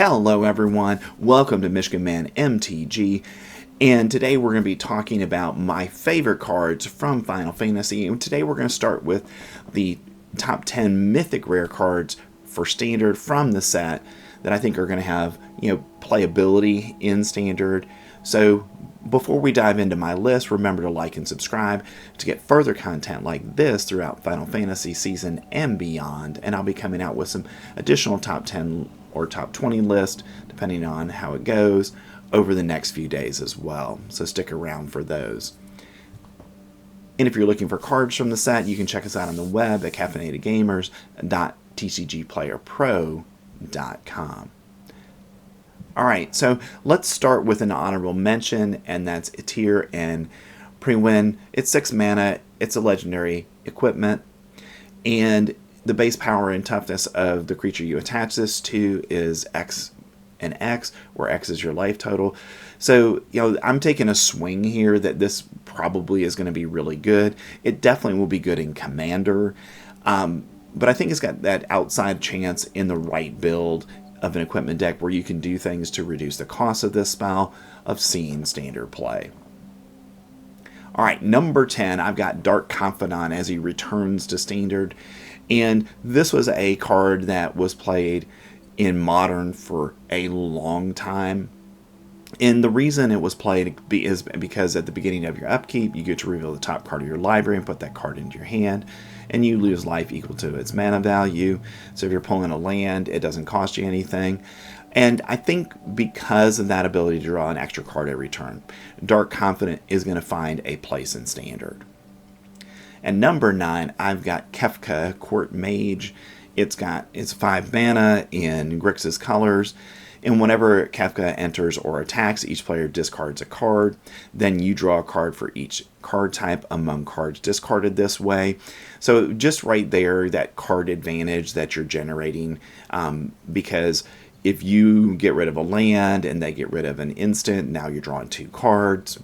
Hello everyone, welcome to Michigan Man MTG, and today we're going to be talking about my favorite cards from Final Fantasy, and today we're going to start with the top 10 Mythic rare cards for Standard from the set that I think are going to have, playability in Standard. So before we dive into my list, remember to like and subscribe to get further content like this throughout Final Fantasy season and beyond, and I'll be coming out with some additional top 10 or top 20 list, depending on how it goes, over the next few days as well. So stick around for those. And if you're looking for cards from the set, you can check us out on the web at caffeinatedgamers.tcgplayerpro.com. Alright, so let's start with an honorable mention, and that's Itir and Priwen. It's 6 mana, it's a legendary equipment, and the base power and toughness of the creature you attach this to is X and X, where X is your life total. So, I'm taking a swing here that this probably is going to be really good. It definitely will be good in Commander, but I think it's got that outside chance in the right build of an equipment deck where you can do things to reduce the cost of this spell of seeing Standard play. Alright, number 10, I've got Dark Confidanton as he returns to Standard. And this was a card that was played in Modern for a long time. And the reason it was played is because at the beginning of your upkeep, you get to reveal the top card of your library and put that card into your hand. And you lose life equal to its mana value. So if you're pulling a land, it doesn't cost you anything. And I think because of that ability to draw an extra card every turn, Dark Confidanton is going to find a place in Standard. And number 9, I've got Kefka Mage. It's 5 mana in Grixis colors. And whenever Kefka enters or attacks, each player discards a card. Then you draw a card for each card type among cards discarded this way. So just right there, that card advantage that you're generating, because if you get rid of a land and they get rid of an instant, now you're drawing 2 cards.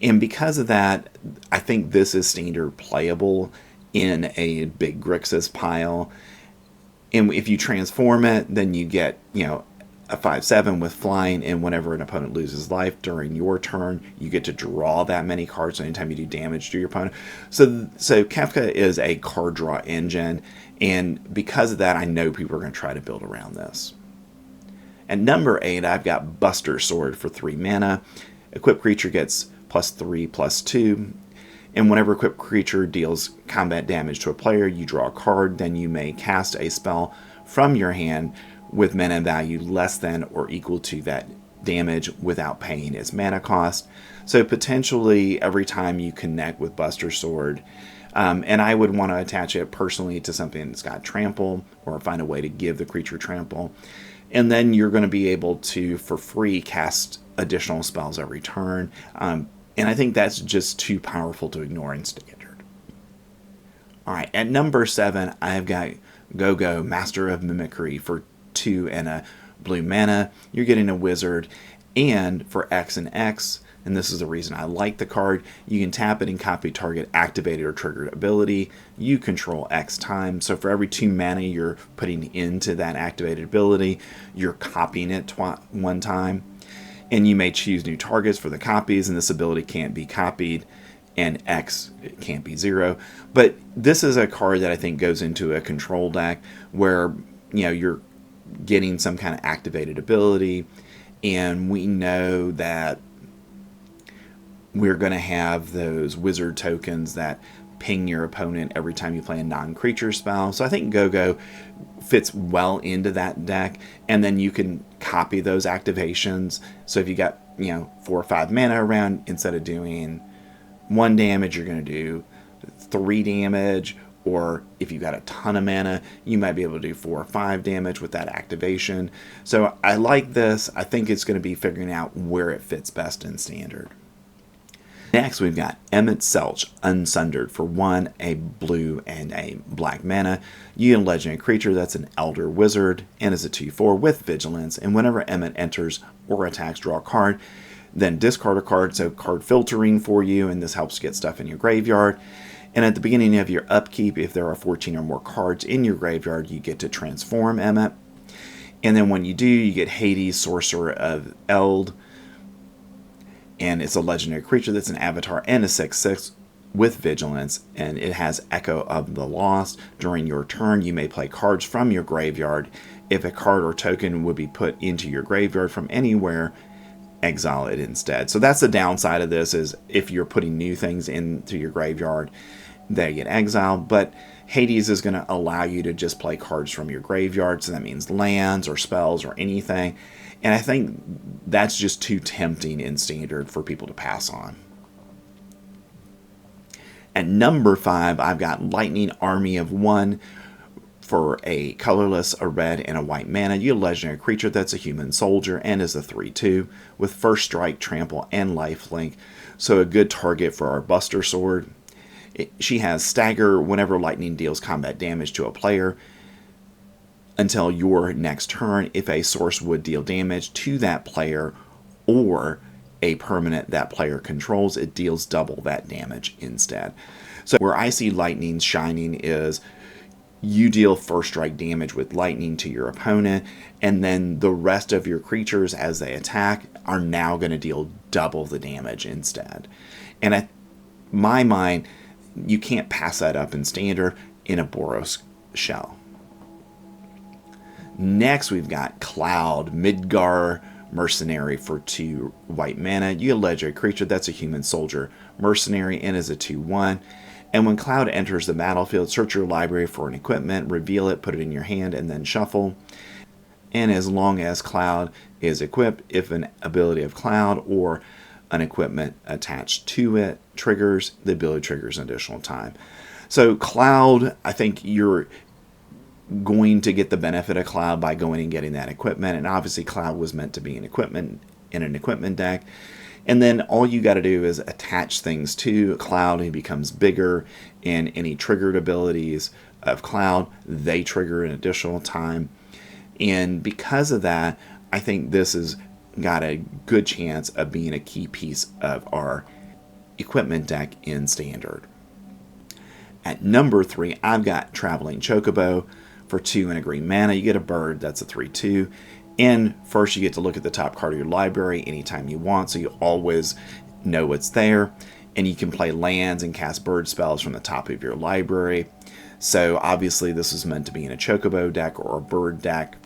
And because of that, I think this is Standard playable in a big Grixis pile. And if you transform it, then you get, a 5/7 with flying, and whenever an opponent loses life during your turn, you get to draw that many cards anytime you do damage to your opponent. So Kefka is a card draw engine, and because of that, I know people are going to try to build around this. At number 8, I've got Buster Sword for 3 mana. Equipped creature gets +3/+2, and whenever equipped creature deals combat damage to a player, you draw a card. Then you may cast a spell from your hand with mana value less than or equal to that damage without paying its mana cost. So potentially every time you connect with Buster Sword, and I would want to attach it personally to something that's got trample, or find a way to give the creature trample, and then you're going to be able to, for free, cast additional spells every turn. And I think that's just too powerful to ignore in Standard. Alright, at number 7, I've got Go-Go, Master of Mimicry for 2 and a blue mana. You're getting a wizard, and for X and X, and this is the reason I like the card, you can tap it and copy target activated or triggered ability. You control X time, so for every 2 mana you're putting into that activated ability, you're copying it one time. And you may choose new targets for the copies, and this ability can't be copied, and X can't be 0. But this is a card that I think goes into a control deck where you're getting some kind of activated ability, and we know that we're going to have those wizard tokens that ping your opponent every time you play a non-creature spell. So I think Go-Go fits well into that deck, and then you can copy those activations. So if you got 4 or 5 mana around, instead of doing 1 damage, you're going to do 3 damage, or if you got a ton of mana, you might be able to do 4 or 5 damage with that activation. So I like this. I think it's going to be figuring out where it fits best in Standard. Next, we've got Emmett Selch, Unsundered for 1, a blue and a black mana. You get a legendary creature that's an Elder Wizard and is a 2/4 with Vigilance. And whenever Emmett enters or attacks, draw a card, then discard a card. So card filtering for you, and this helps get stuff in your graveyard. And at the beginning of your upkeep, if there are 14 or more cards in your graveyard, you get to transform Emmett. And then when you do, you get Hades, Sorcerer of Eld, and it's a legendary creature that's an avatar and a 6/6 with vigilance, and it has Echo of the Lost. During your turn, you may play cards from your graveyard. If a card or token would be put into your graveyard from anywhere, exile it instead. So that's the downside of this, is if you're putting new things into your graveyard, they get exiled. But Hades is going to allow you to just play cards from your graveyard, so that means lands or spells or anything. And I think that's just too tempting in Standard for people to pass on. At number 5, I've got Lightning Army of 1 for a colorless, a red, and a white mana. You get a legendary creature that's a human soldier and is a 3/2 with first strike, trample, and lifelink. So a good target for our Buster Sword. She has stagger whenever lightning deals combat damage to a player until your next turn. If a source would deal damage to that player or a permanent that player controls, it deals double that damage instead. So where I see lightning shining is you deal first strike damage with lightning to your opponent, and then the rest of your creatures as they attack are now going to deal double the damage instead. And at my mind, you can't pass that up in Standard in a Boros shell. Next, we've got Cloud, Midgar Mercenary for 2 white mana. You get a legendary creature that's a human soldier mercenary and is a 2/1. And when Cloud enters the battlefield, search your library for an equipment, reveal it, put it in your hand, and then shuffle. And as long as Cloud is equipped, if an ability of Cloud or an equipment attached to it triggers, the ability triggers an additional time. So Cloud, I think you're going to get the benefit of Cloud by going and getting that equipment. And obviously Cloud was meant to be an equipment in an equipment deck. And then all you got to do is attach things to Cloud. He becomes bigger, and any triggered abilities of Cloud, they trigger an additional time. And because of that, I think this has got a good chance of being a key piece of our equipment deck in Standard. At number 3, I've got Traveling Chocobo for 2 and a green mana. You get a bird, that's a 3/2. And first you get to look at the top card of your library anytime you want, so you always know what's there. And you can play lands and cast bird spells from the top of your library. So obviously this is meant to be in a Chocobo deck or a bird deck.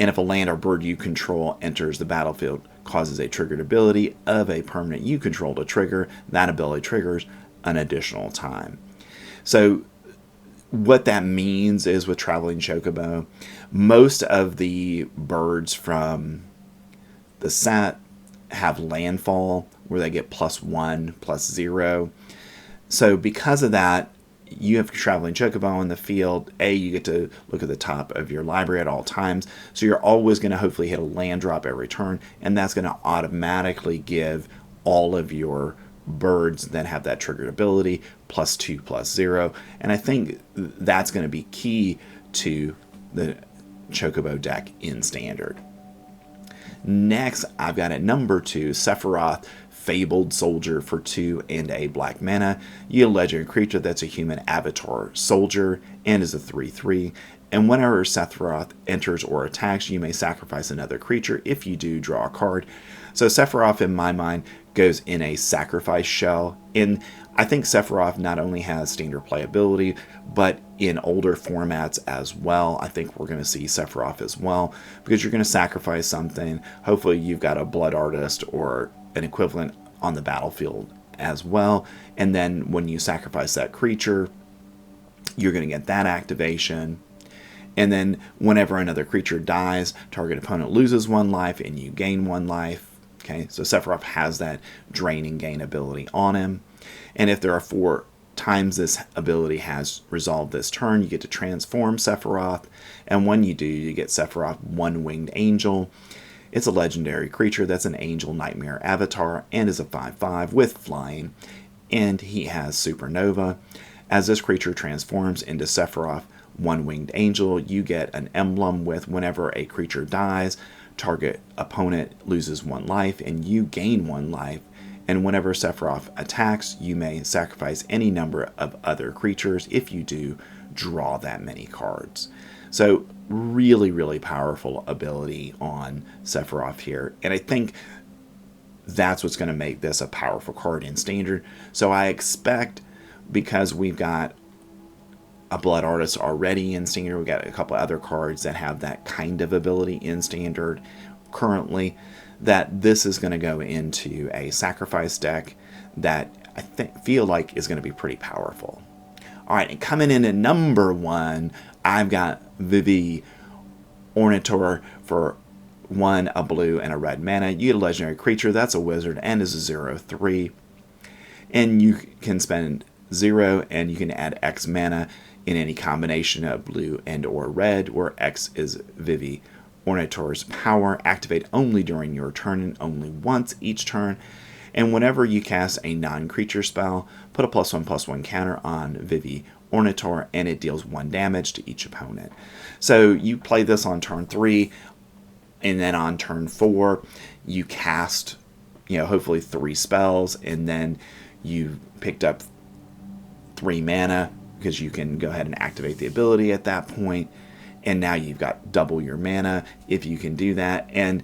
And if a land or bird you control enters the battlefield, causes a triggered ability of a permanent you control to trigger, that ability triggers an additional time. So what that means is with Traveling Chocobo, most of the birds from the set have landfall where they get +1, +0. So because of that, you have Traveling Chocobo in the field. You get to look at the top of your library at all times. So you're always going to hopefully hit a land drop every turn, and that's going to automatically give all of your birds that have that triggered ability +2, +0. And I think that's going to be key to the Chocobo deck in Standard. Next, I've got at number 2, Sepharoth, Fabled Soldier for 2 and a black mana. You get a legendary creature that's a human avatar soldier and is a 3/3. And whenever Sepharoth enters or attacks, you may sacrifice another creature. If you do, draw a card. So Sepharoth, in my mind, goes in a sacrifice shell. And I think Sepharoth not only has Standard playability, but in older formats as well. I think we're going to see Sepharoth as well, because you're going to sacrifice something. Hopefully you've got a Blood Artist or an equivalent on the battlefield as well. And then when you sacrifice that creature, you're going to get that activation. And then whenever another creature dies, target opponent loses 1 life and you gain 1 life. Okay, so Sepharoth has that drain and gain ability on him. And if there are 4 times this ability has resolved this turn, you get to transform Sepharoth. And when you do, you get Sepharoth, One-Winged Angel. It's a legendary creature that's an Angel Nightmare avatar and is a 5/5 with flying. And he has Supernova. As this creature transforms into Sepharoth, One-Winged Angel, you get an emblem with whenever a creature dies, target opponent loses 1 life and you gain 1 life. And whenever Sepharoth attacks, you may sacrifice any number of other creatures. If you do, draw that many cards. So really, really powerful ability on Sepharoth here. And I think that's what's going to make this a powerful card in Standard. So I expect, because we've got a Blood Artist already in Standard, we've got a couple other cards that have that kind of ability in Standard currently, that this is going to go into a sacrifice deck that I feel like is going to be pretty powerful. All right, and coming in at number 1, I've got Vivior Ornator for 1, a blue, and a red mana. You get a legendary creature, that's a wizard, and is a 0/3. And you can spend 0, and you can add X mana in any combination of blue and or red, where X is Vivior Ornator's power. Activate only during your turn and only once each turn. And whenever you cast a non-creature spell, put a +1/+1 counter on Vivior Ornator, and it deals 1 damage to each opponent. So you play this on turn 3, and then on turn 4, you cast, hopefully 3 spells, and then you picked up 3 mana, because you can go ahead and activate the ability at that point, and now you've got double your mana if you can do that. And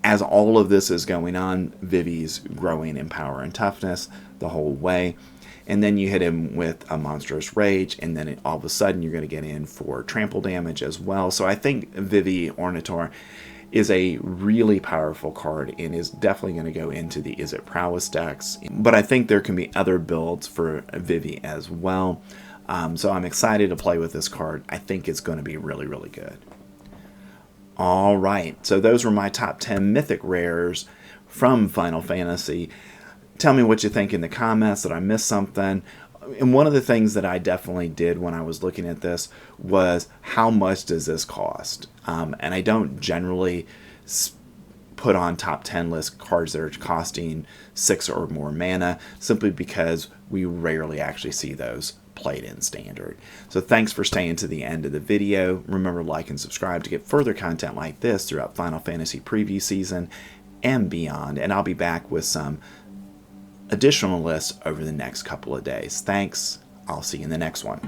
as all of this is going on, Vivi's growing in power and toughness the whole way. And then you hit him with a Monstrous Rage, and then all of a sudden you're going to get in for trample damage as well. So I think Vivior Ornator is a really powerful card and is definitely going to go into the Is It Prowess decks. But I think there can be other builds for Vivi as well. So I'm excited to play with this card. I think it's going to be really, really good. All right, so those were my top 10 Mythic rares from Final Fantasy. Tell me what you think in the comments. Did I miss something? And one of the things that I definitely did when I was looking at this was, how much does this cost? And I don't generally put on top 10 list cards that are costing 6 or more mana, simply because we rarely actually see those played in Standard. So thanks for staying to the end of the video. Remember to like and subscribe to get further content like this throughout Final Fantasy preview season and beyond. And I'll be back with some additional lists over the next couple of days. Thanks. I'll see you in the next one.